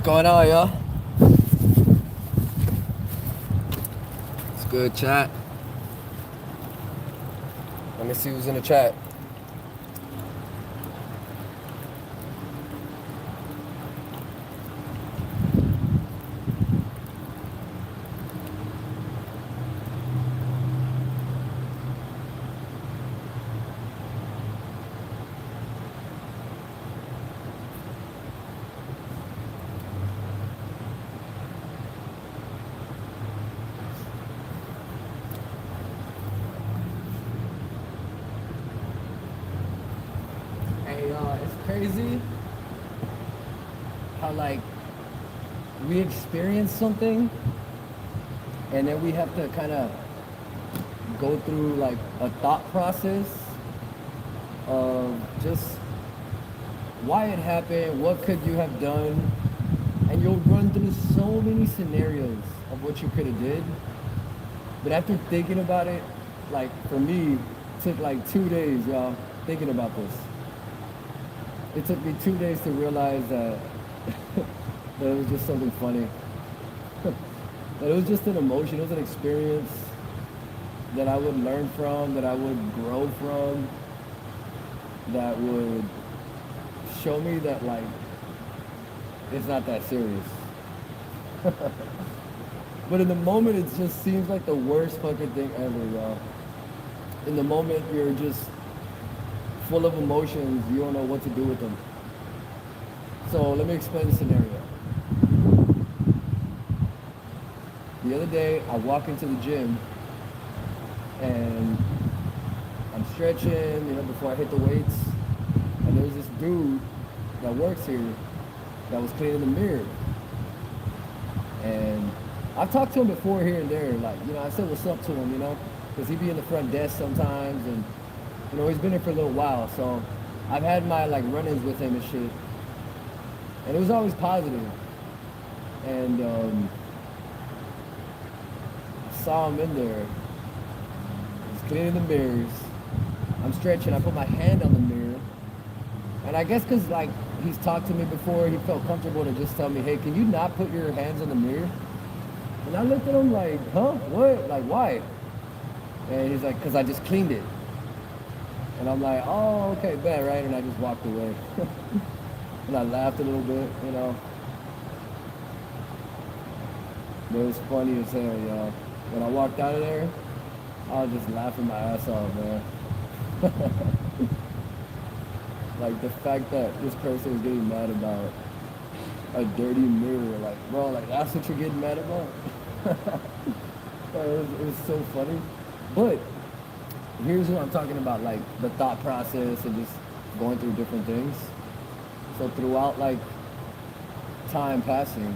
going on, y'all? It's good chat. Let me see who's in the chat. Hey, it's crazy how, like, we experience something and then we have to kind of go through, like, a thought process of just why it happened, what could you have done, and you'll run through so many scenarios of what you could have did. But after thinking about it, like, for me, it took like 2 days, y'all, thinking about this. It took me 2 days to realize that, that it was just something funny. That it was just an emotion, it was an experience that I would learn from, that I would grow from, that would show me that, like, it's not that serious. But in the moment, it just seems like the worst fucking thing ever, y'all. In the moment, you're just full of emotions. You don't know what to do with them. So let me explain the scenario. The other day, I walk into the gym and I'm stretching, before I hit the weights. And there's this dude that works here that was cleaning the mirror. And I've talked to him before here and there. Like, I said what's up to him, because he'd be in the front desk sometimes. And, he's been here for a little while. So I've had my, like, run-ins with him and shit. And it was always positive. And I saw him in there. He's cleaning the mirrors. I'm stretching. I put my hand on the mirror. And I guess because, like, he's talked to me before, he felt comfortable to just tell me, hey, can you not put your hands on the mirror? And I looked at him like, huh? What? Like, why? And he's like, because I just cleaned it. And I'm like, oh, okay, bet, right? And I just walked away. And I laughed a little bit, But it was funny as hell, y'all. When I walked out of there, I was just laughing my ass off, man. Like, the fact that this person was getting mad about a dirty mirror, like, bro, like, that's what you're getting mad about? it was so funny. But here's what I'm talking about, like, the thought process and just going through different things. So throughout, like, time passing,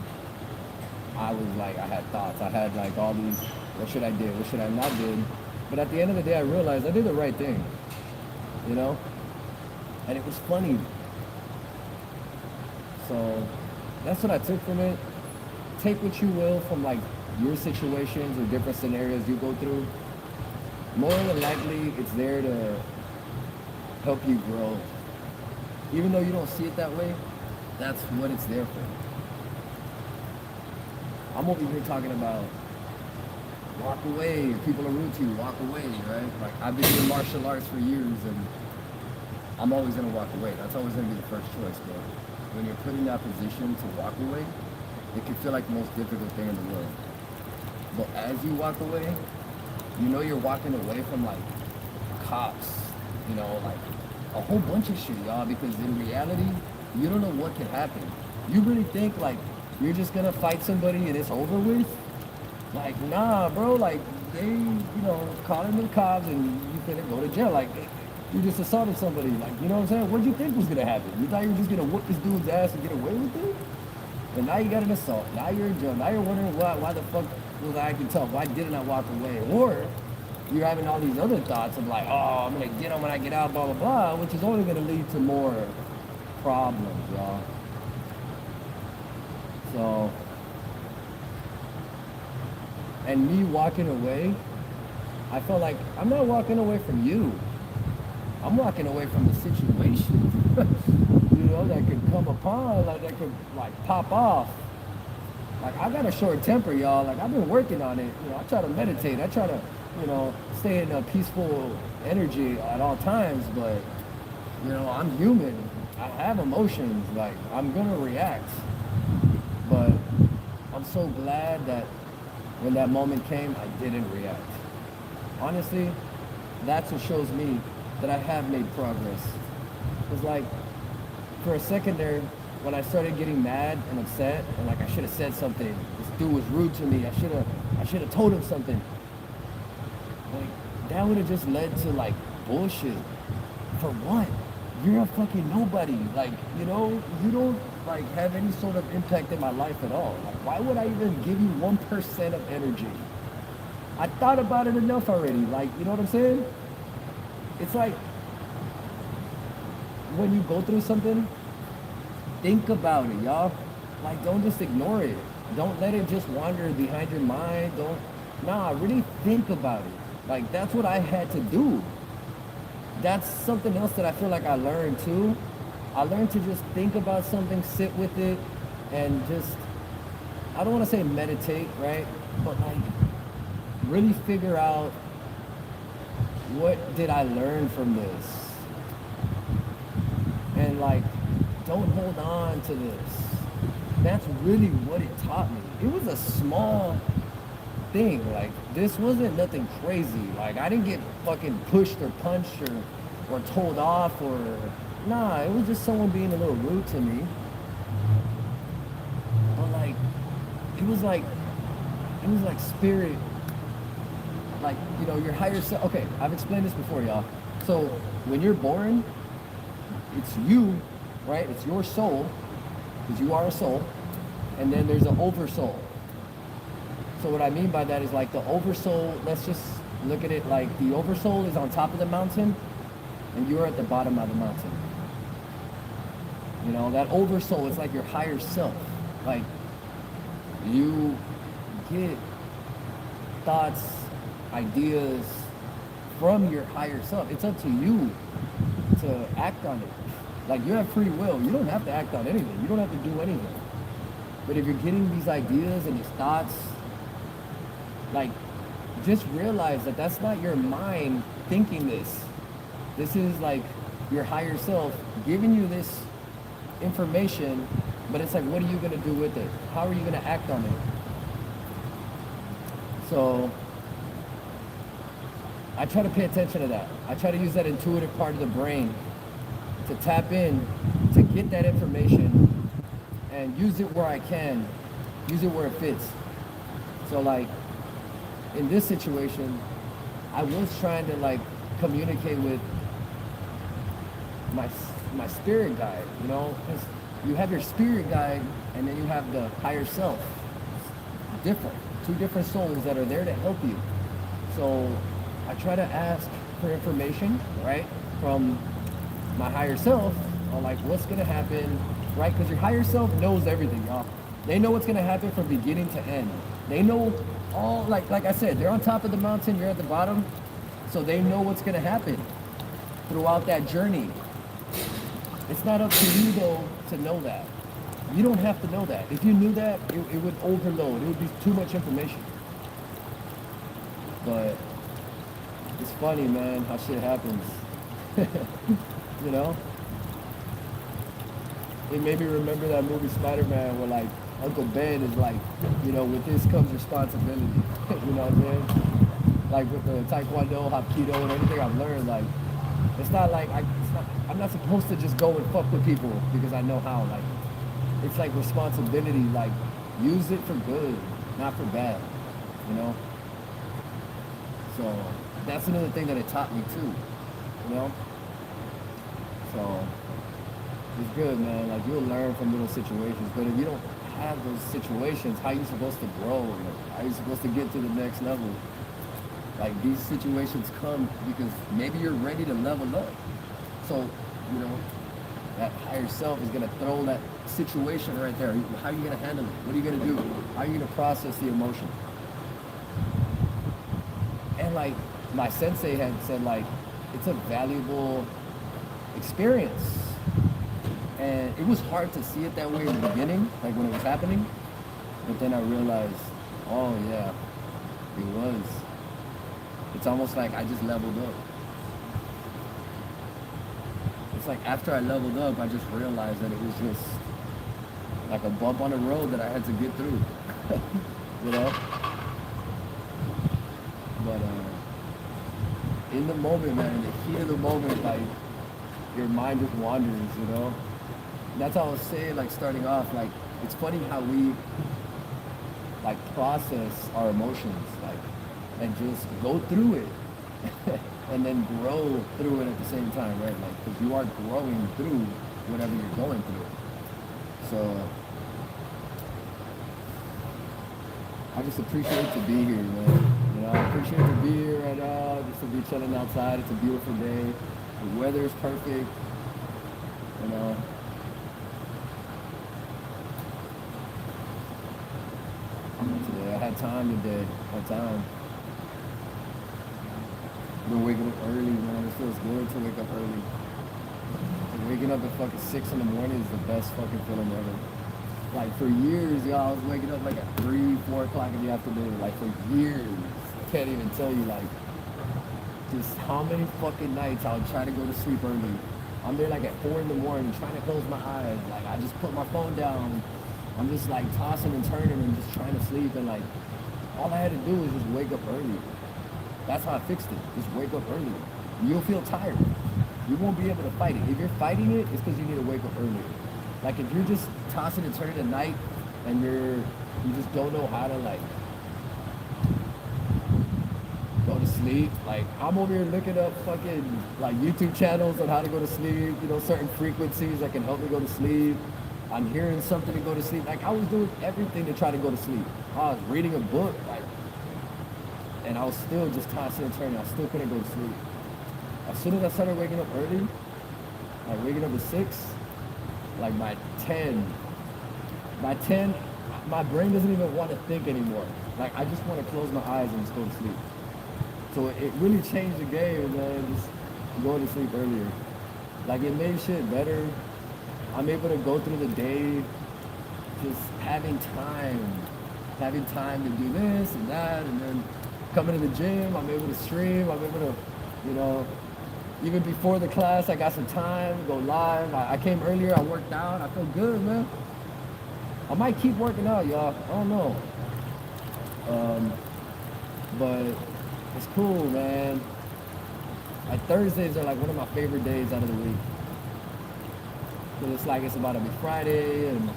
I was like, I had thoughts. I had, like, all these, what should I do? What should I not do? But at the end of the day, I realized I did the right thing, And it was funny. So that's what I took from it. Take what you will from, like, your situations or different scenarios you go through. More than likely, it's there to help you grow. Even though you don't see it that way, that's what it's there for. I'm over here talking about walk away. If people are rude to you, walk away, right? Like, I've been doing martial arts for years, and I'm always going to walk away. That's always going to be the first choice, but when you're put in that position to walk away, it can feel like the most difficult thing in the world. But as you walk away, you're walking away from, like, cops, like a whole bunch of shit, y'all, because in reality, you don't know what can happen. You really think, like, you're just gonna fight somebody and it's over with? Like, nah, bro, like, they, calling the cops and you finna go to jail. Like, you just assaulted somebody, like, you know what I'm saying? What did you think was gonna happen? You thought you were just gonna whoop this dude's ass and get away with it? And now you got an assault. Now you're in jail. Now you're wondering why the fuck was I acting tough? Why didn't I walk away? Or you're having all these other thoughts of, like, oh, I'm gonna get them when I get out, blah, blah, blah, which is only gonna lead to more problems, y'all. So, and me walking away, I felt like I'm not walking away from you. I'm walking away from the situation. that could come upon, like that could like pop off. Like I got a short temper, y'all. Like I've been working on it. I try to meditate. I try to, stay in a peaceful energy at all times. But I'm human. I have emotions. Like I'm gonna react. But I'm so glad that when that moment came, I didn't react. Honestly, that's what shows me that I have made progress. It's like, for a second there, when I started getting mad and upset, and like I should have said something, this dude was rude to me, I should have told him something. Like, that would have just led to like bullshit. For what? You're a fucking nobody. Like, you don't like have any sort of impact in my life at all. Like, why would I even give you 1% of energy? I thought about it enough already. Like, you know what I'm saying? It's like, when you go through something, think about it, y'all. Like, don't just ignore it. Don't let it just wander behind your mind. Really think about it. Like, that's what I had to do. That's something else that I feel like I learned too. I learned to just think about something, sit with it, and just, I don't want to say meditate, right? But like, really figure out, what did I learn from this? And like, don't hold on to this. That's really what it taught me. It was a small thing. Like, this wasn't nothing crazy. Like, I didn't get fucking pushed or punched or told off or... Nah, it was just someone being a little rude to me. But like, it was like spirit. Like, your higher self. Okay, I've explained this before, y'all. So, when you're born, it's you, right? It's your soul, because you are a soul. And then there's an oversoul. So what I mean by that is like the oversoul, let's just look at it like the oversoul is on top of the mountain and you're at the bottom of the mountain. That oversoul is like your higher self. Like, you get thoughts, ideas from your higher self. It's up to you to act on it. Like, you have free will. You don't have to act on anything. You don't have to do anything. But if you're getting these ideas and these thoughts, like, just realize that that's not your mind thinking this. This is like your higher self giving you this information, but it's like, what are you going to do with it? How are you going to act on it? So I try to pay attention to that. I try to use that intuitive part of the brain to tap in, to get that information and use it where I can, use it where it fits. So like, in this situation, I was trying to like communicate with my spirit guide, because you have your spirit guide and then you have the higher self. Different, two different souls that are there to help you. So I try to ask for information, right, from my higher self on like what's gonna happen, right? Because your higher self knows everything, y'all. They know what's gonna happen from beginning to end. They know all, like I said, they're on top of the mountain, you're at the bottom, so they know what's gonna happen throughout that journey. It's not up to you though to know that. You don't have to know that. If you knew that, it would overload. It would be too much information. But it's funny, man, how shit happens. It made me remember that movie Spider-Man where like Uncle Ben is like, with this comes responsibility. You know what I'm saying? Like with the Taekwondo, Hapkido, and everything I've learned, like, it's not like, I'm not supposed to just go and fuck with people because I know how. Like, it's like responsibility, like, use it for good, not for bad, So that's another thing that it taught me too, So it's good, man. Like, you'll learn from little situations, but if you don't have those situations, how are you supposed to grow? Like, how are you supposed to get to the next level? Like, these situations come because maybe you're ready to level up. So, that higher self is gonna throw that situation right there. How are you gonna handle it? What are you gonna do? How are you gonna process the emotion? And like my sensei had said, like, it's a valuable experience. And it was hard to see it that way in the beginning, like when it was happening. But then I realized, oh yeah, it was. It's almost like I just leveled up. It's like after I leveled up, I just realized that it was just like a bump on the road that I had to get through. You know? But in the moment, man, in the heat of the moment, like your mind just wanders, you know? And that's how I was saying, like starting off, like it's funny how we like process our emotions, like, and just go through it and then grow through it at the same time, right? Like, because you are growing through whatever you're going through. So I just appreciate to be here, man. You know, I appreciate to be here right now, just to be chilling outside. It's a beautiful day. The weather is perfect. You know. Today I had time today. I had time. Been waking up early, man. It feels good to wake up early. Like, waking up at fucking 6 in the morning is the best fucking feeling ever. Like for years, y'all, I was waking up like at 3, 4 o'clock in the afternoon. Like for years. I can't even tell you like just how many fucking nights I would try to go to sleep early. I'm there like at 4 in the morning trying to close my eyes. Like I just put my phone down. I'm just like tossing and turning and just trying to sleep, and like all I had to do was just wake up early. That's how I fixed it. Just wake up early. You'll feel tired. You won't be able to fight it. If you're fighting it, it's because you need to wake up earlier. Like if you're just tossing and turning at night and you just don't know how to like go to sleep. Like I'm over here looking up fucking like YouTube channels on how to go to sleep, you know, certain frequencies that can help me go to sleep. I'm hearing something to go to sleep. Like I was doing everything to try to go to sleep. I was reading a book, like, and I was still just tossing and turning. I still couldn't go to sleep. As soon as I started waking up early, like waking up at 6, like by 10, my brain doesn't even want to think anymore. Like I just want to close my eyes and just go to sleep. So it really changed the game, man, just going to sleep earlier. Like it made shit better. I'm able to go through the day just having time to do this and that, and then coming to the gym, I'm able to stream, I'm able to, you know, even before the class, I got some time, go live. I came earlier, I worked out, I feel good, man. I might keep working out, y'all, I don't know. But it's cool, man. Like Thursdays are like one of my favorite days out of the week. But it's like it's about to be Friday, and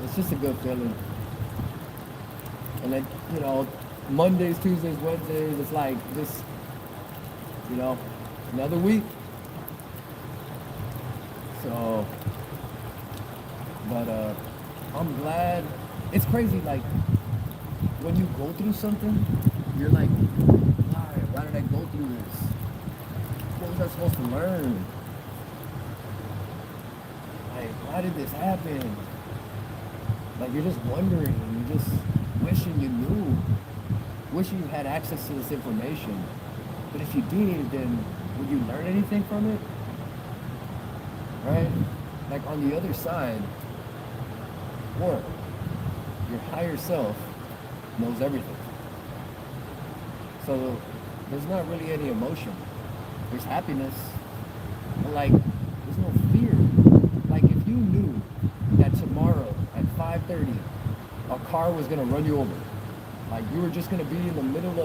it's just a good feeling. And then, you know, Mondays, Tuesdays, Wednesdays, it's like just, you know, another week. So, but I'm glad. It's crazy, like, when you go through something, you're like, why did I go through this? What was I supposed to learn? Like, why did this happen? Like, you're just wondering, and you're just wishing you knew, wishing you had access to this information. But if you did, then would you learn anything from it? Right? Like, on the other side, or your higher self knows everything. So, there's not really any emotion. There's happiness, but like, there's no fear. Like if you knew that tomorrow at 5:30 a car was gonna run you over, like you were just gonna be in the middle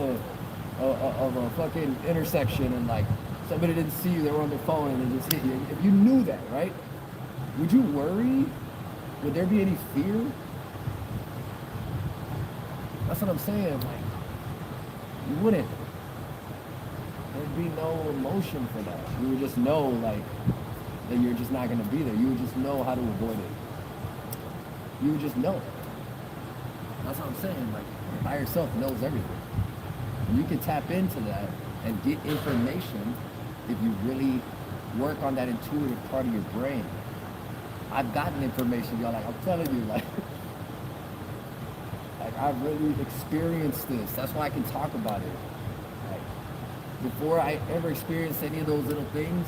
of a fucking intersection and like somebody didn't see you, they were on their phone and they just hit you. If you knew that, right? Would you worry? Would there be any fear? That's what I'm saying. Like you wouldn't. There'd be no emotion for that. You would just know like that you're just not gonna be there. You would just know how to avoid it. You would just know. That's what I'm saying. Like your higher self knows everything. And you can tap into that and get information if you really work on that intuitive part of your brain. I've gotten information, y'all. Like I'm telling you, like I've really experienced this. That's why I can talk about it. Like before I ever experienced any of those little things,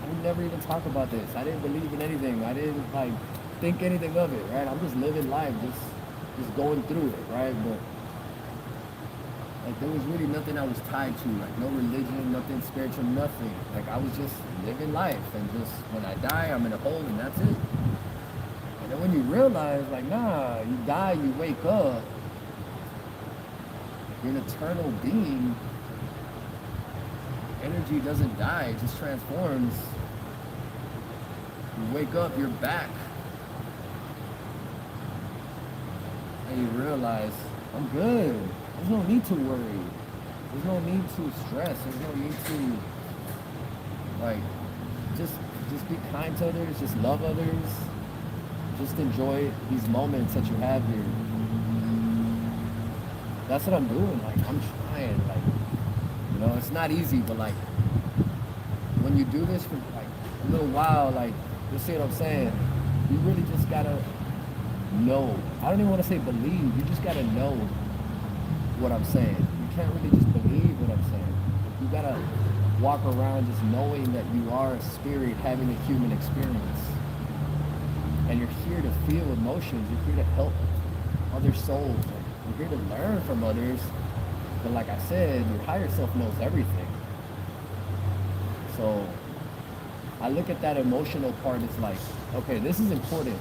I would never even talk about this. I didn't believe in anything. I didn't like think anything of it, right? I'm just living life, just going through it, right? But like there was really nothing I was tied to, like no religion, nothing spiritual, nothing. Like I was just living life, and just when I die, I'm in a hole, and that's it. And then when you realize, like, nah, you die, you wake up, you're an eternal being. Energy doesn't die, it just transforms. You wake up, you're back. And you realize, I'm good. There's no need to worry. There's no need to stress. There's no need to, like, just be kind to others, just love others. Just enjoy these moments that you have here. That's what I'm doing. Like, I'm trying. Like, you know, it's not easy, but like, when you do this for like a little while, like, you see what I'm saying? You really just gotta know. I don't even want to say believe. You just gotta know what I'm saying. You can't really just believe what I'm saying. You gotta walk around just knowing that you are a spirit having a human experience. And you're here to feel emotions. You're here to help other souls. You're here to learn from others. But like I said, your higher self knows everything. So I look at that emotional part as like, okay, this is important.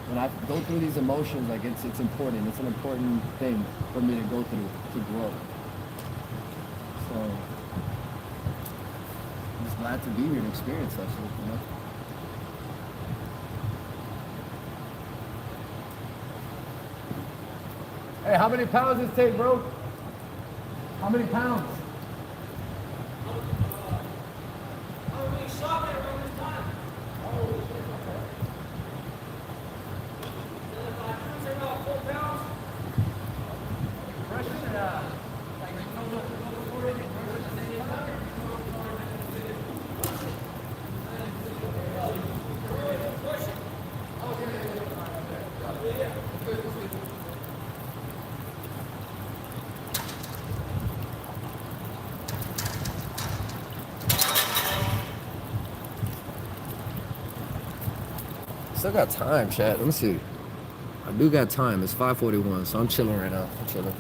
When I go through these emotions, like it's important. It's an important thing for me to go through to grow. So I'm just glad to be here to experience that shit, you know? Hey, how many pounds does it take, bro? How many pounds? Still got time, chat. Let me see. I do got time. It's 5:41, so I'm chilling right now. I'm chilling.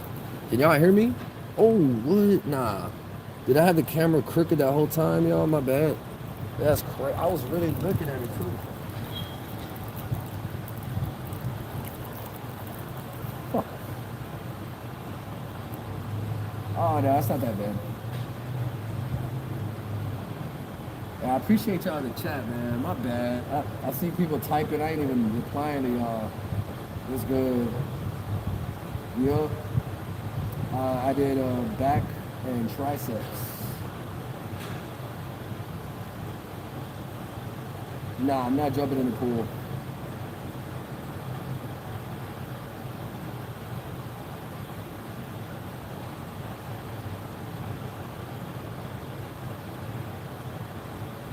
Can y'all hear me? Oh, what? Nah. Did I have the camera crooked that whole time, y'all? My bad. That's crazy. I was really looking at it, too. Huh. Oh, no, that's not that bad. Yeah, I appreciate y'all in the chat, man. My bad. I see people typing. I ain't even replying to y'all. It's good. Yeah. I did back and triceps. Nah, I'm not jumping in the pool.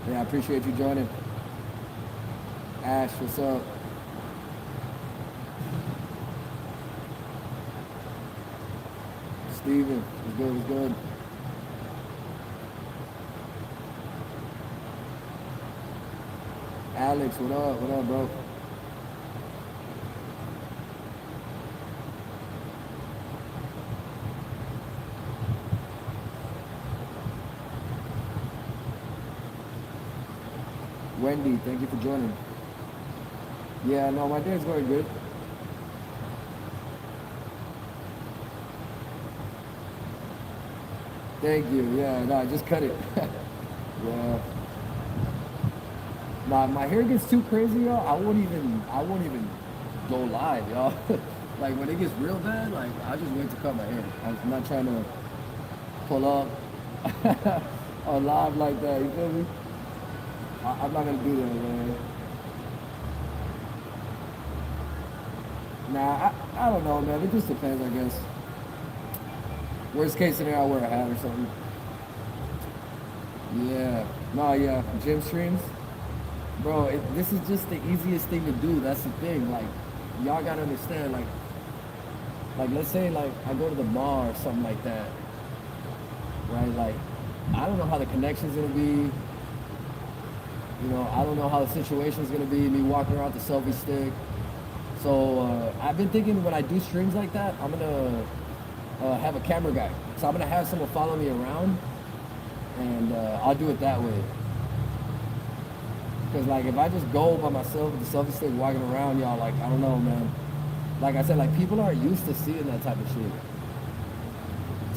Yeah, I appreciate you joining. Ash, what's up? Steven, what's good, what's good? Alex, what up? What up, bro? Wendy, thank you for joining. Yeah, no, my day's going good. Thank you. Yeah, no, I just cut it. Yeah. Nah, my hair gets too crazy, y'all. I won't even go live, y'all. Like when it gets real bad, like I just wait to cut my hair. I'm not trying to pull up on live like that. You feel me? I'm not gonna do that, man. Nah, I don't know, man. It just depends, I guess. Worst case scenario, I wear a hat or something. Yeah. No, yeah. Gym streams. Bro, this is just the easiest thing to do. That's the thing. Like, y'all gotta understand, like let's say like I go to the mall or something like that. Right? Like, I don't know how the connection's gonna be. You know, I don't know how the situation is gonna be. Me walking around with the selfie stick. So I've been thinking when I do streams like that, I'm gonna have a camera guy. So I'm gonna have someone follow me around, and I'll do it that way. Because like if I just go by myself with the selfie stick walking around, y'all, like I don't know, man. Like I said, like people aren't used to seeing that type of shit.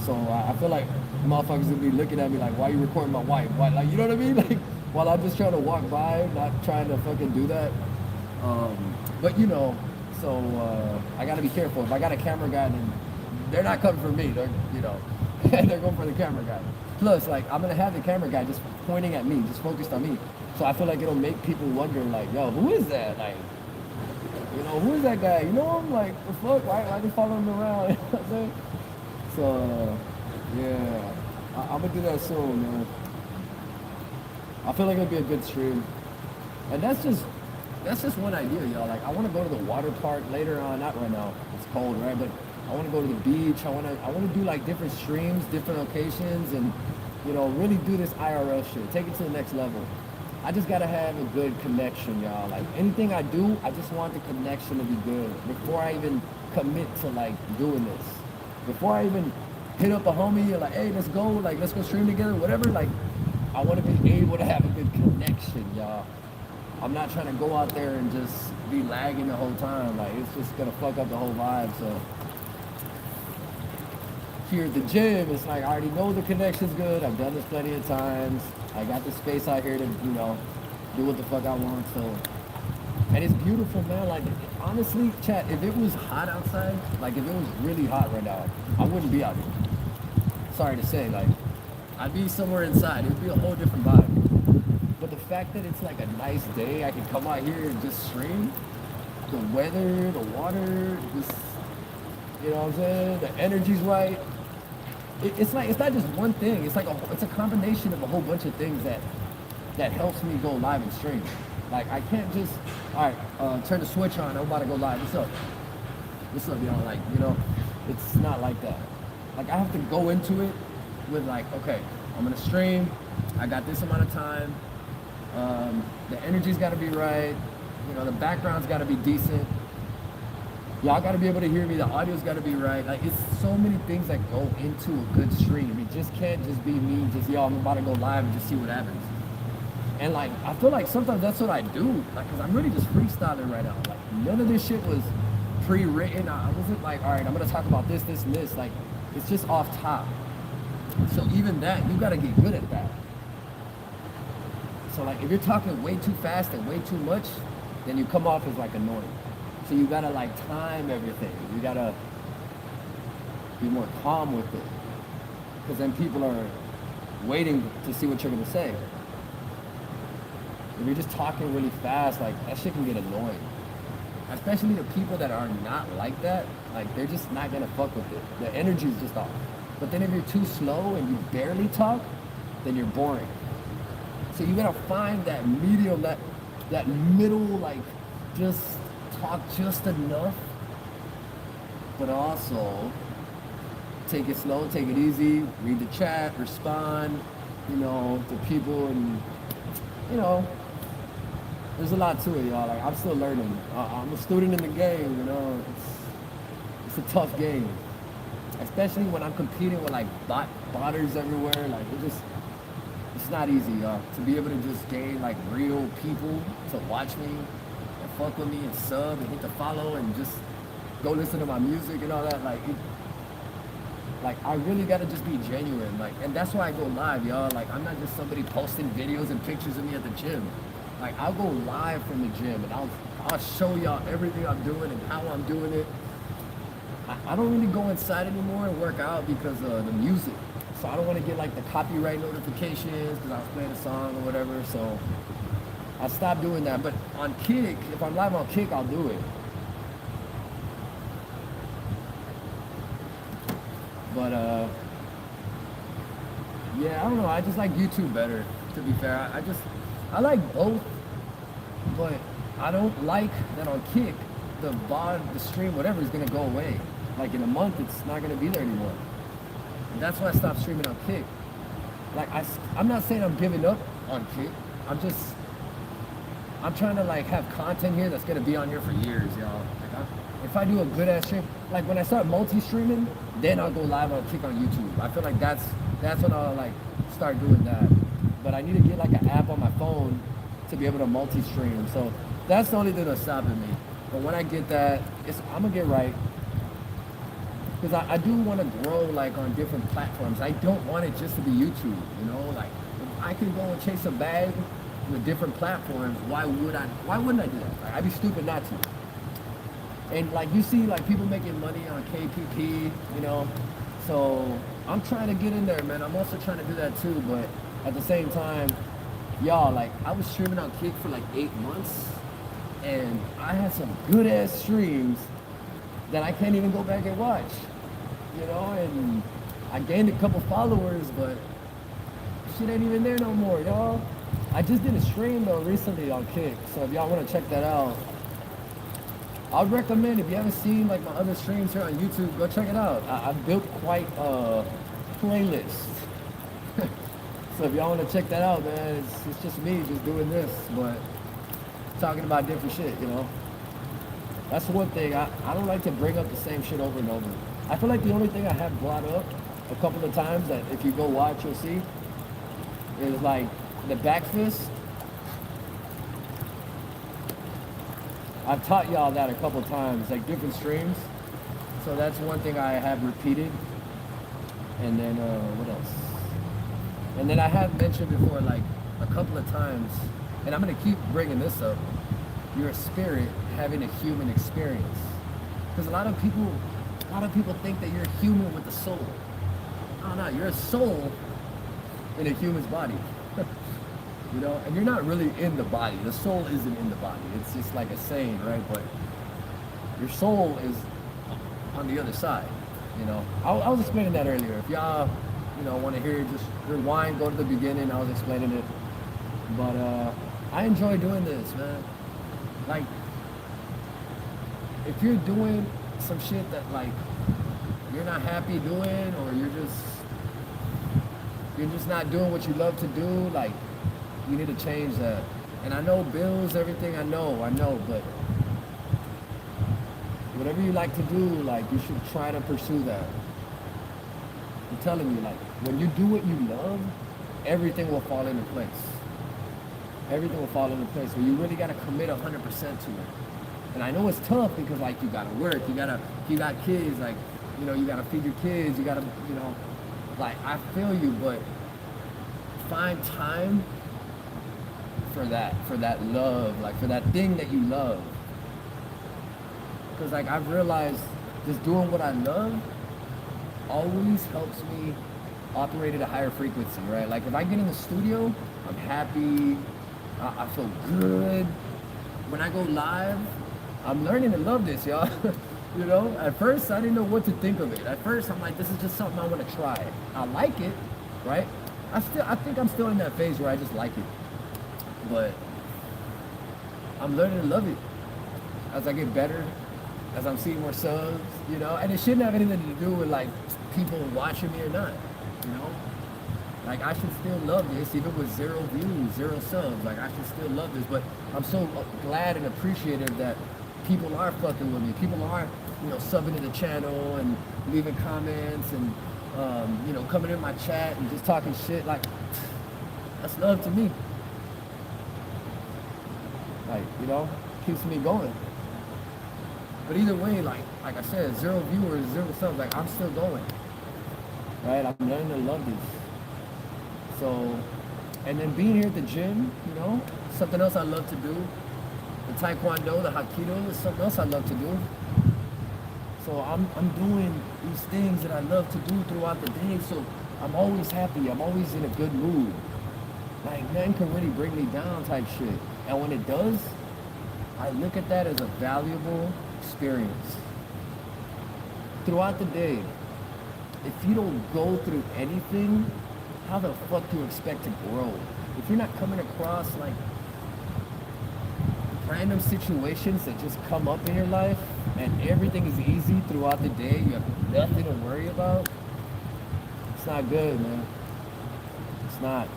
So I feel like motherfuckers will be looking at me like, why you recording my wife? Why, like, you know what I mean? Like, while I'm just trying to walk by, not trying to fucking do that. But you know, so I gotta be careful. If I got a camera guy, then they're not coming for me. They're, you know, they're going for the camera guy. Plus, like, I'm gonna have the camera guy just pointing at me, just focused on me. So I feel like it'll make people wonder, like, yo, who is that? Like, you know, who is that guy? You know him? Like, the fuck? Why they following him around? You know what I'm saying? So, yeah, I'm gonna do that soon, man. I feel like it'll be a good stream. And that's just one idea, y'all. Like, I want to go to the water park later on. Not right now. It's cold, right? But I want to go to the beach. I want to do like different streams, different locations, and you know, really do this IRL shit. Take it to the next level. I just gotta have a good connection, y'all. Like anything I do, I just want the connection to be good before I even commit to like doing this. Before I even hit up a homie and like, hey, let's go stream together, whatever. Like, I want to be able to have a good connection, y'all. I'm not trying to go out there and just be lagging the whole time. Like, it's just gonna fuck up the whole vibe. So here at the gym, it's like I already know the connection's good. I've done this plenty of times. I got the space out here to, you know, do what the fuck I want. So, and it's beautiful, man. Like, honestly, chat, if it was hot outside, like if it was really hot right now, I wouldn't be out here. Sorry to say, like, I'd be somewhere inside. It would be a whole different vibe. But the fact that it's like a nice day, I can come out here and just stream. The weather, the water, just, you know what I'm saying? The energy's right. It's like, it's not just one thing. It's like it's a combination of a whole bunch of things that helps me go live and stream. Like, I can't just, all right, turn the switch on, I'm about to go live. What's up? What's up, y'all? Like, you know, it's not like that. Like, I have to go into it with like, okay, I'm gonna stream. I got this amount of time. The energy's gotta be right. You know, the background's gotta be decent. Y'all gotta be able to hear me. The audio's gotta be right. Like, it's so many things that go into a good stream. It just can't just be me, just, yo, I'm about to go live and just see what happens. And like, I feel like sometimes that's what I do. Like, cause I'm really just freestyling right now. Like, none of this shit was pre-written. I wasn't like, all right, I'm gonna talk about this, this, and this. Like, it's just off top. So even that, you gotta get good at that. So like, if you're talking way too fast and way too much, then you come off as like annoying. So you gotta like time everything. You gotta be more calm with it. Because then people are waiting to see what you're gonna say. If you're just talking really fast, like that shit can get annoying. Especially the people that are not like that, like they're just not gonna fuck with it. The energy's just off. But then if you're too slow and you barely talk, then you're boring. So you gotta find that medium, that middle, like just talk just enough, but also take it slow, take it easy, read the chat, respond, you know, to people, and you know, there's a lot to it, y'all. Like, I'm still learning. I'm a student in the game, you know. It's a tough game, especially when I'm competing with like botters everywhere. Like, it's not easy, y'all, to be able to just gain like real people to watch me and fuck with me and sub and hit the follow and just go listen to my music and all that. Like I really gotta just be genuine. Like, and that's why I go live, y'all. Like, I'm not just somebody posting videos and pictures of me at the gym. Like, I'll go live from the gym and I'll show y'all everything I'm doing and how I'm doing it. I don't really go inside anymore and work out because of the music. So I don't want to get like the copyright notifications because I was playing a song or whatever. So I stopped doing that. But on Kick, if I'm live on Kick, I'll do it. But yeah, I don't know. I just like YouTube better, to be fair. I like both, but I don't like that on Kick, the VOD, the stream, whatever is gonna go away. Like, in a month, it's not gonna be there anymore. And that's why I stopped streaming on Kick. Like, I'm not saying I'm giving up on Kick. I'm just I'm trying to like have content here that's gonna be on here for years, y'all. Like if I do a good ass stream, like when I start multi-streaming, then I'll go live on Kick on YouTube. I feel like that's when I'll like start doing that. But I need to get like an app on my phone to be able to multi-stream. So that's the only thing that's stopping me. But when I get that, I'm gonna get right. Because I do want to grow like on different platforms. I don't want it just to be YouTube, you know? Like if I can go and chase a bag with different platforms, why wouldn't I do that? Like, I'd be stupid not to. And like you see like people making money on KPP, you know? So I'm trying to get in there, man. I'm also trying to do that too, but at the same time, y'all, like I was streaming on Kick for like 8 months and I had some good ass streams that I can't even go back and watch, you know, and I gained a couple followers, but shit ain't even there no more, y'all. I just did a stream though recently on Kick, so if y'all want to check that out, I would recommend, if you haven't seen like my other streams here on YouTube, go check it out. I've built quite a playlist. So if y'all want to check that out, man, it's just me just doing this, but talking about different shit, you know. That's one thing. I don't like to bring up the same shit over and over. I feel like the only thing I have brought up a couple of times that if you go watch, you'll see, is like the back fist. I've taught y'all that a couple of times, like different streams. So that's one thing I have repeated. And then, what else? And then I have mentioned before, like a couple of times, and I'm gonna keep bringing this up, your spirit having a human experience. Because a lot of people think that you're a human with a soul. Oh no, you're a soul in a human's body. You know, and you're not really in the body. The soul isn't in the body. It's just like a saying, right? But your soul is on the other side. You know, I was explaining that earlier. If y'all, you know, want to hear it, just rewind, go to the beginning. I was explaining it. But I enjoy doing this, man. Like, if you're doing some shit that like you're not happy doing, or you're just not doing what you love to do, like you need to change that. And I know bills, everything, I know, but whatever you like to do, like you should try to pursue that. I'm telling you, like when you do what you love, everything will fall into place. Everything will fall into place. But you really gotta commit 100% to it. And I know it's tough because like you gotta work, you got kids, like, you know, you gotta feed your kids, you gotta, you know, like I feel you, but find time for that love, like for that thing that you love. Because like I've realized just doing what I love always helps me operate at a higher frequency, right? Like if I get in the studio, I'm happy, I feel good. When I go live, I'm learning to love this, y'all. You know, at first I didn't know what to think of it. At first I'm like, this is just something I want to try. I like it, right? I think I'm still in that phase where I just like it. But I'm learning to love it as I get better, as I'm seeing more subs, you know? And it shouldn't have anything to do with like people watching me or not, you know? Like I should still love this, even with 0 views, 0 subs. Like I should still love this, but I'm so glad and appreciative that people are fucking with me. People are, you know, subbing to the channel and leaving comments and, you know, coming in my chat and just talking shit. Like, that's love to me. Like, you know, keeps me going. But either way, like I said, 0 viewers, 0 subs, like I'm still going. Right? I'm learning to love this. So, and then being here at the gym, you know, something else I love to do. The Taekwondo, the Hapkido is something else I love to do. So I'm doing these things that I love to do throughout the day. So I'm always happy. I'm always in a good mood. Like, nothing can really bring me down type shit. And when it does, I look at that as a valuable experience. Throughout the day, if you don't go through anything, how the fuck do you expect to grow? If you're not coming across like random situations that just come up in your life and everything is easy throughout the day, you have nothing to worry about, it's not good, man. It's not.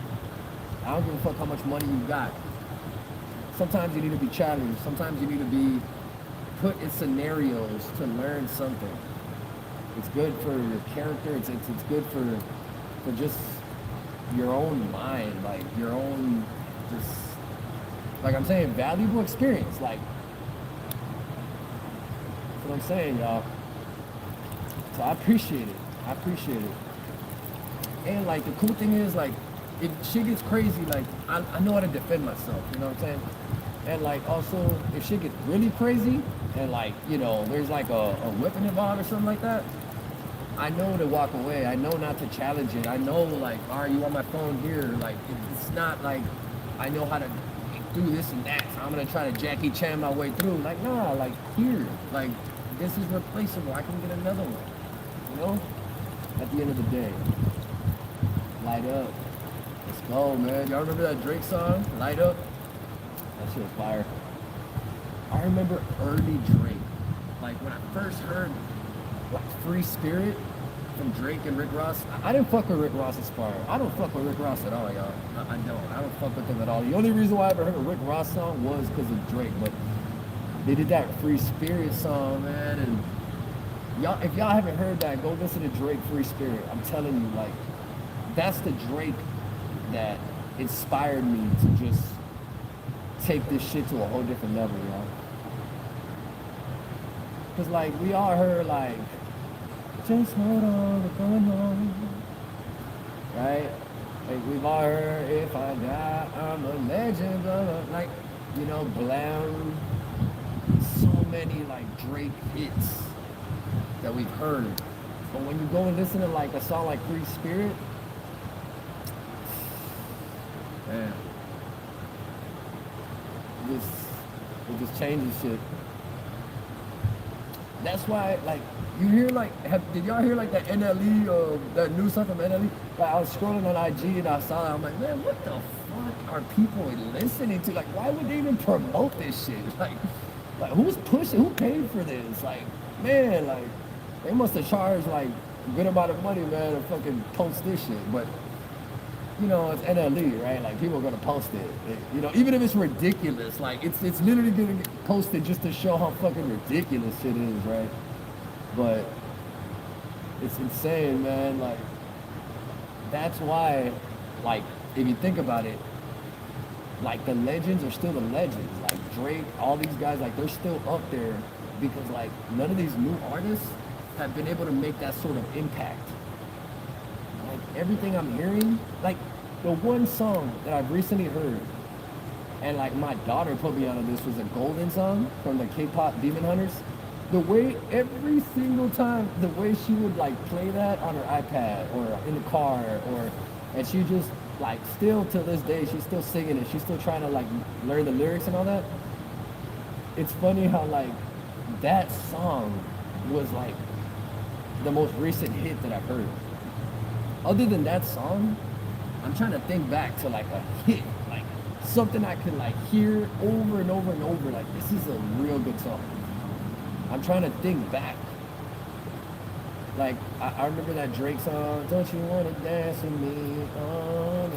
I don't give a fuck how much money you got. sometimes you need to be challenged. Sometimes you need to be put in scenarios to learn something. It's good for your character. It's good for just your own mind, like your own, just like I'm saying, valuable experience. Like that's what I'm saying, y'all. So I appreciate it. I appreciate it. And like the cool thing is, like, if shit gets crazy, like I know how to defend myself. You know what I'm saying? And like also, if shit gets really crazy, and like there's like a weapon involved or something like that, I know to walk away. I know not to challenge it. I know, like, all right, you on my phone here. Like, it's not like I know how to do this and that. So I'm gonna try to Jackie Chan my way through. Like, nah, like here, like this is replaceable. I can get another one. You know? At the end of the day, light up. Let's go, man. Y'all remember that Drake song, Light Up? That shit was fire. I remember early Drake. Like when I first heard like Free Spirit from Drake and Rick Ross. I didn't fuck with Rick Ross's part. I don't fuck with Rick Ross at all, y'all. I don't. I don't fuck with him at all. The only reason why I ever heard a Rick Ross song was because of Drake. But they did that Free Spirit song, man. And y'all, if y'all haven't heard that, go listen to Drake Free Spirit. I'm telling you, like, that's the Drake that inspired me to just take this shit to a whole different level, y'all. Cause like we all heard like, just hold on, we're going home, right? Like we've all heard, if I die, I'm a legend, blah, blah. Like, Blam. So many like Drake hits that we've heard. But when you go and listen to like a song like Free Spirit, man, it just changes shit. That's why, like, you hear like, did y'all hear like that NLE, that new song from NLE? Like, I was scrolling on IG and I saw that. I'm like, man, what the fuck are people listening to? Like, why would they even promote this shit? Like who's pushing? Who paid for this? Like, man, like, they must have charged like a good amount of money, man, to fucking post this shit. But it's NLE, right? Like, people are gonna post it. Even if it's ridiculous, like it's literally gonna get posted just to show how fucking ridiculous shit is, right? But it's insane, man. Like, that's why, like, if you think about it, like the legends are still the legends. Like Drake, all these guys, like they're still up there because like none of these new artists have been able to make that sort of impact. Like everything I'm hearing, like the one song that I've recently heard, and like my daughter put me onto this, was a Golden song from the K-pop Demon Hunters. The way every single time, the way she would like play that on her iPad or in the car, and she just like still to this day, she's still singing it. She's still trying to like learn the lyrics and all that. It's funny how like that song was like the most recent hit that I've heard. Other than that song, I'm trying to think back to like a hit, like something I could like hear over and over and over. Like, this is a real good song. I'm trying to think back. Like, I remember that Drake song, Don't You Wanna Dance With Me? Oh,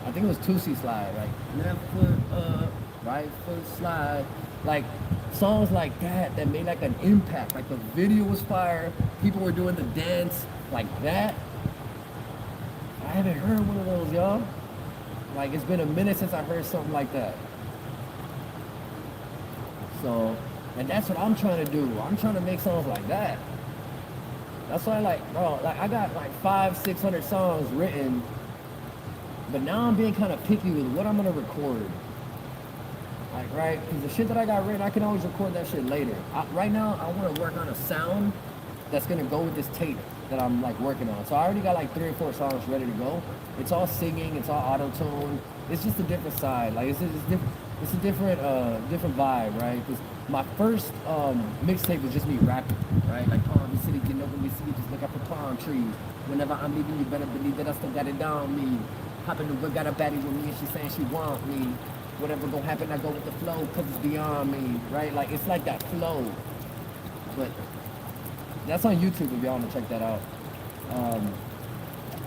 I think it was Tootsie Slide, like, left foot up, right foot slide. Like, songs like that made like an impact. Like, the video was fire, people were doing the dance like that. I haven't heard one of those, y'all. Like, it's been a minute since I heard something like that. So, and that's what I'm trying to do. I'm trying to make songs like that. That's why, like, bro, like, I got like 500-600 songs written, but now I'm being kind of picky with what I'm gonna record. Like, right? Because the shit that I got written, I can always record that shit later. Right now, I want to work on a sound that's gonna go with this tape that I'm like working on. So I already got like 3 or 4 songs ready to go. It's all singing, it's all auto-tune. It's just a different side. Like, it's a different vibe, right? Because my first mixtape was just me rapping, right? Like, Palm City, getting up when we see you, just look up the palm trees. Whenever I'm leaving, you better believe that I still got it down me. Hopping the whip, got a baddie with me, and she saying she want me. Whatever gon' happen, I go with the flow, cause it's beyond me, right? Like, it's like that flow. But that's on YouTube if y'all wanna check that out.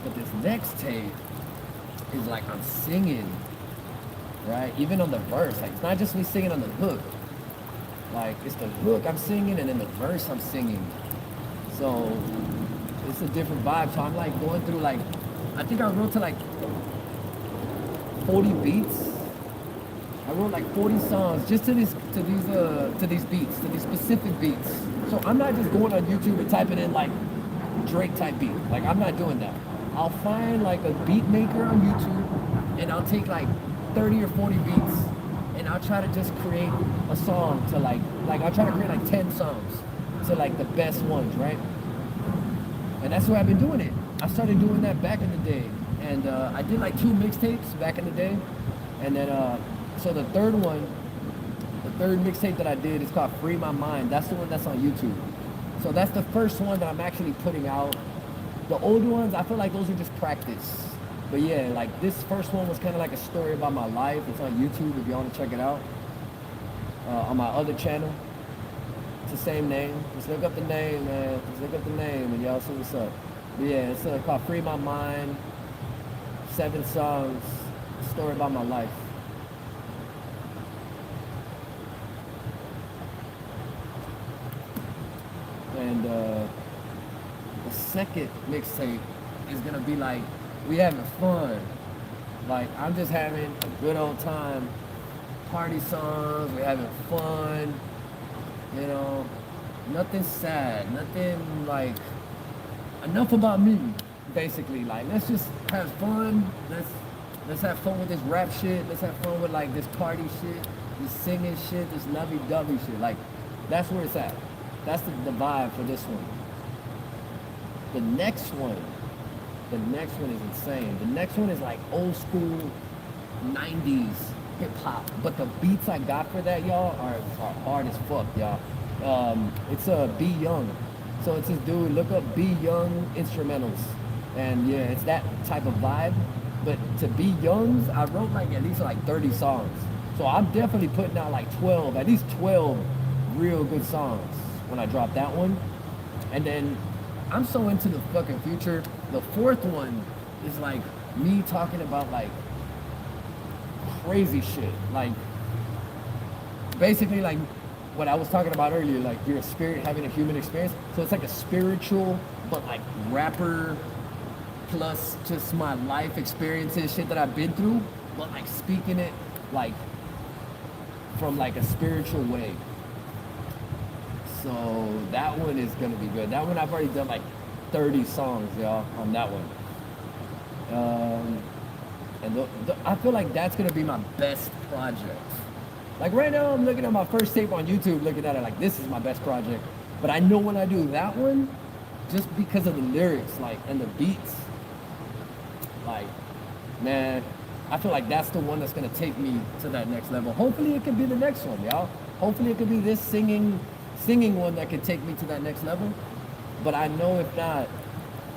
But this next tape is like I'm singing. right? Even on the verse, like it's not just me singing on the hook. Like it's the hook I'm singing, and then the verse I'm singing. So it's a different vibe. So I'm like going through like, I think I wrote to like 40 beats. I wrote like 40 songs just to these beats, to these specific beats. So I'm not just going on YouTube and typing in like Drake type beat. Like I'm not doing that. I'll find like a beat maker on YouTube and I'll take like 30 or 40 beats and I'll try to just create a song to like I'll try to create like 10 songs to like the best ones, right? And that's why I've been doing it. I started doing that back in the day. And I did like 2 mixtapes back in the day. And then, so the third mixtape that I did is called Free My Mind. That's the one that's on YouTube. So that's the first one that I'm actually putting out. The older ones, I feel like those are just practice. But yeah, like this first one was kind of like a story about my life. It's on YouTube if you want to check it out. On my other channel. It's the same name. Just look up the name, man. Just look up the name and y'all see what's up. But yeah, it's called Free My Mind. 7 songs. Story about my life. And the second mixtape is gonna be like, we having fun. Like I'm just having a good old time. Party songs, we're having fun. You know, nothing sad, nothing like, enough about me, basically. Like let's just have fun. Let's have fun with this rap shit. Let's have fun with like this party shit, this singing shit, this lovey-dovey shit. Like that's where it's at. That's the vibe for this one. The next one is insane. The next one is like old school 90s hip hop. But the beats I got for that, y'all, are hard as fuck, y'all. It's B Young. So it's this dude, look up B Young instrumentals. And yeah, it's that type of vibe. But to B Young's, I wrote like at least like 30 songs. So I'm definitely putting out like at least 12 real good songs when I drop that one. And then I'm so into the fucking future. The fourth one is like me talking about like crazy shit. Like basically like what I was talking about earlier, like your spirit having a human experience. So it's like a spiritual, but like rapper plus just my life experiences, shit that I've been through, but like speaking it like from like a spiritual way. So that one is gonna be good. That one I've already done like 30 songs, y'all, on that one. And I feel like that's gonna be my best project. Like right now, I'm looking at my first tape on YouTube, looking at it like this is my best project. But I know when I do that one, just because of the lyrics, like, and the beats, like, man, I feel like that's the one that's gonna take me to that next level. Hopefully it could be the next one, y'all. Hopefully it could be this singing one that could take me to that next level. But I know if not,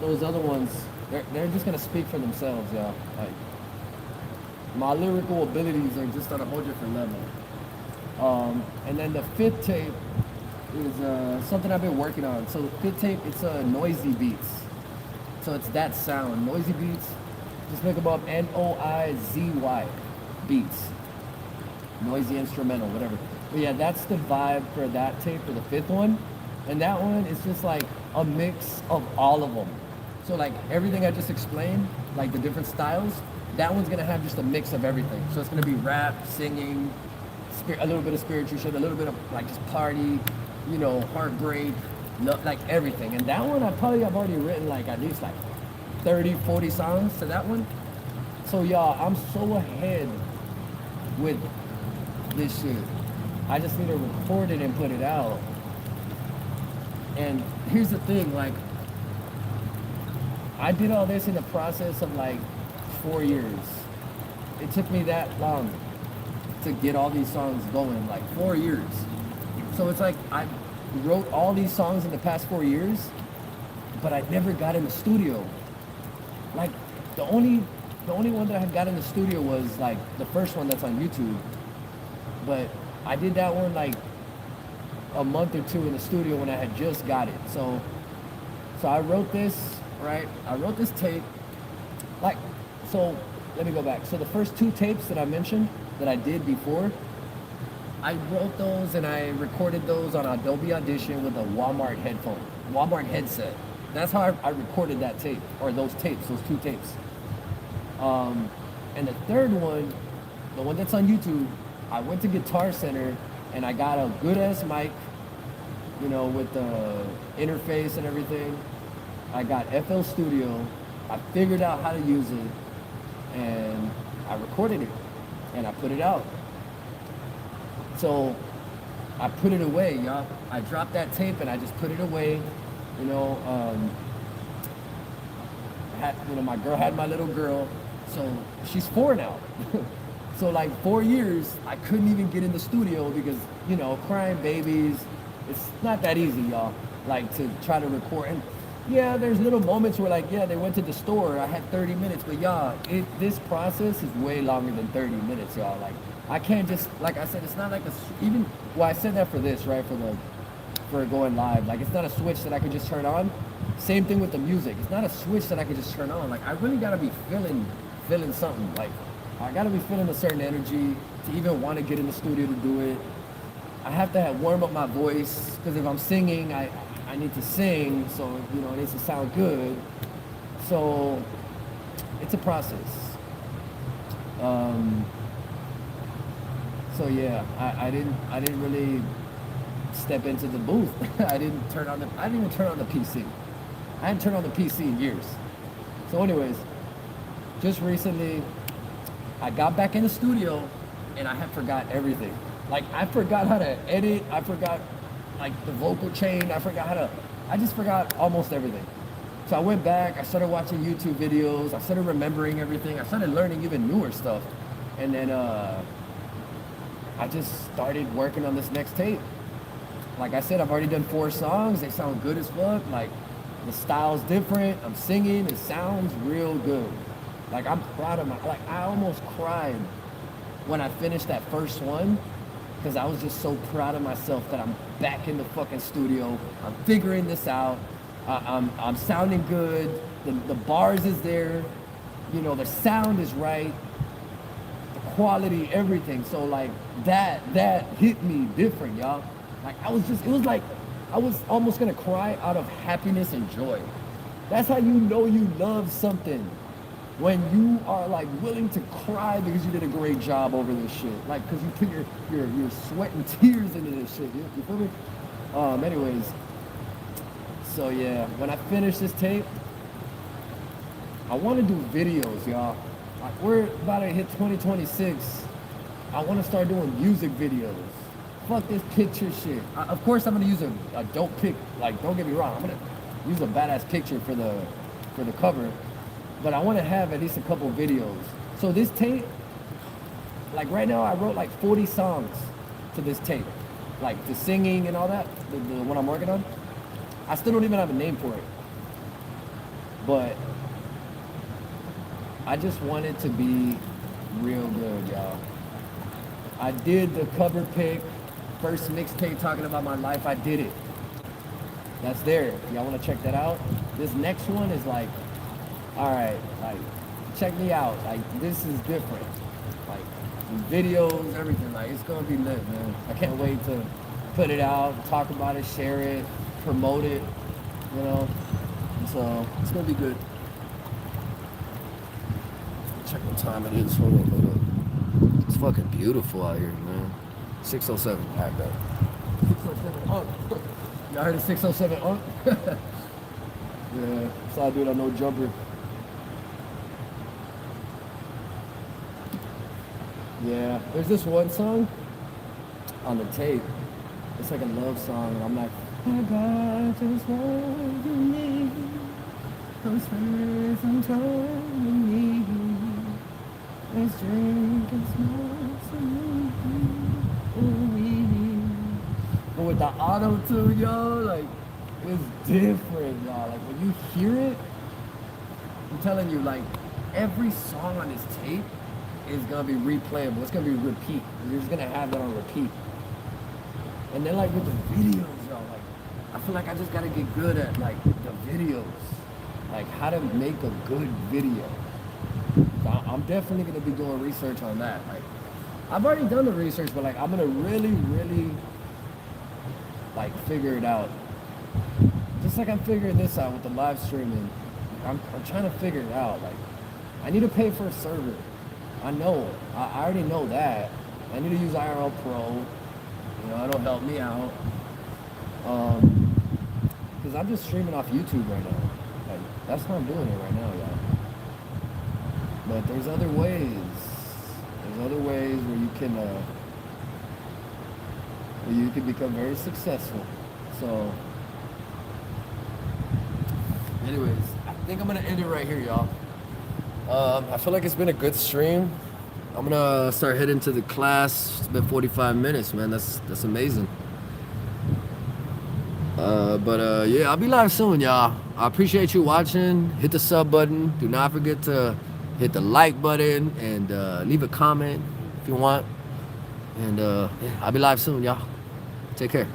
those other ones, they're just gonna speak for themselves, y'all. Like, my lyrical abilities are just on a whole different level. And then the fifth tape is something I've been working on. So the fifth tape, it's noisy beats. So it's that sound, noisy beats. Just look them up, Noizy beats. Noisy instrumental, whatever. But yeah, that's the vibe for that tape, for the fifth one. And that one is just like a mix of all of them. So like everything I just explained, like the different styles, that one's gonna have just a mix of everything. So it's gonna be rap, singing, a little bit of spiritual shit, a little bit of like just party, you know, heartbreak, like everything. And that one I've already written like at least like 30, 40 songs to that one. So y'all, I'm so ahead with this shit. I just need to record it and put it out. And here's the thing, like, I did all this in the process of like 4 years. It took me that long to get all these songs going, like 4 years. So it's like I wrote all these songs in the past 4 years, but I never got in the studio. Like the only one that I had got in the studio was like the first one that's on YouTube. But I did that one like a month or two in the studio when I had just got it. So I wrote this, right? I wrote this tape. Like, so let me go back. So the first 2 tapes that I mentioned, that I did before, I wrote those and I recorded those on Adobe Audition with a Walmart headset. That's how I recorded that tape, or those two tapes. And the third one, the one that's on YouTube, I went to Guitar Center and I got a good ass mic, with the interface and everything. I got FL Studio. I figured out how to use it, and I recorded it, and I put it out. So I put it away, y'all. I dropped that tape and I just put it away. My girl had my little girl, so she's 4 now. So like 4 years, I couldn't even get in the studio because, crying babies, it's not that easy, y'all, like to try to record. And yeah, there's little moments where like, yeah, they went to the store, I had 30 minutes, but y'all, this process is way longer than 30 minutes, y'all. Like, I can't just, like I said, it's not like I said that for this, right, for going live. Like, it's not a switch that I could just turn on. Same thing with the music. It's not a switch that I could just turn on. Like, I really gotta be feeling something. Like, I gotta be feeling a certain energy to even want to get in the studio to do it. I have to warm up my voice, because if I'm singing, I need to sing, so, it needs to sound good. So, it's a process. So yeah, I didn't really step into the booth. I didn't even turn on the PC. I hadn't turned on the PC in years. So anyways, just recently, I got back in the studio and I had forgot everything. Like, I forgot how to edit. I forgot, like, the vocal chain. I just forgot almost everything. So I went back, I started watching YouTube videos. I started remembering everything. I started learning even newer stuff. And then, I just started working on this next tape. Like I said, I've already done 4 songs. They sound good as fuck. Like, the style's different. I'm singing. It sounds real good. Like, I'm proud of I almost cried when I finished that first one, because I was just so proud of myself that I'm back in the fucking studio. I'm figuring this out. I'm sounding good. The bars is there. The sound is right. Quality, everything. So like that hit me different, y'all. Like, it was like I was almost gonna cry out of happiness and joy. That's how you know you love something, when you are like willing to cry because you did a great job over this shit. Like, because you put your sweat and tears into this shit. You feel me? Anyways, so yeah, when I finish this tape, I want to do videos, y'all. We're about to hit 2026. I want to start doing music videos. Fuck this picture shit. Of course, I'm gonna use a dope pic. Like, don't get me wrong, I'm gonna use a badass picture for the cover. But I want to have at least a couple videos. So this tape, like right now, I wrote like 40 songs to this tape, like the singing and all that. The one I'm working on. I still don't even have a name for it, but I just want it to be real good, y'all. I did the cover pic, first mixtape talking about my life. I did it. That's there. Y'all want to check that out? This next one is like, all right, like, check me out. Like, this is different. Like, videos, everything. Like, it's gonna be lit, man. I can't wait to put it out, talk about it, share it, promote it. So it's gonna be good. Check what time it is. Hold up. It's fucking beautiful out here, man. 6:07. All right, bro. 6:07. Y'all heard of 6:07? Yeah, saw a dude on No Jumper. Yeah, there's this one song on the tape. It's like a love song, and I'm like, I got just what you need. Those friends I'm trying to need. Let's drink and smoke some weed. But with the auto-tune, y'all, like, it's different, y'all. Like, when you hear it, I'm telling you, like, every song on this tape is gonna be replayable. It's gonna be repeat. You're just gonna have that on repeat. And then, like, with the videos, y'all, like, I feel like I just gotta get good at, like, the videos. Like, how to make a good video. So I'm definitely gonna be doing research on that. Like, I've already done the research, but like I'm gonna really like figure it out. Just like I'm figuring this out with the live streaming. I'm trying to figure it out. Like I need to pay for a server. I know. I already know that. I need to use IRL Pro. You know, that'll help me out. Because I'm just streaming off YouTube right now. Like that's how I'm doing it right now, y'all. But there's other ways. There's other ways where you can become very successful. So, anyways, I think I'm gonna end it right here, y'all. I feel like it's been a good stream. I'm gonna start heading to the class. It's been 45 minutes, man. That's amazing. Yeah, I'll be live soon, y'all. I appreciate you watching. Hit the sub button. Do not forget to hit the like button and leave a comment if you want. And yeah, I'll be live soon, y'all. Take care.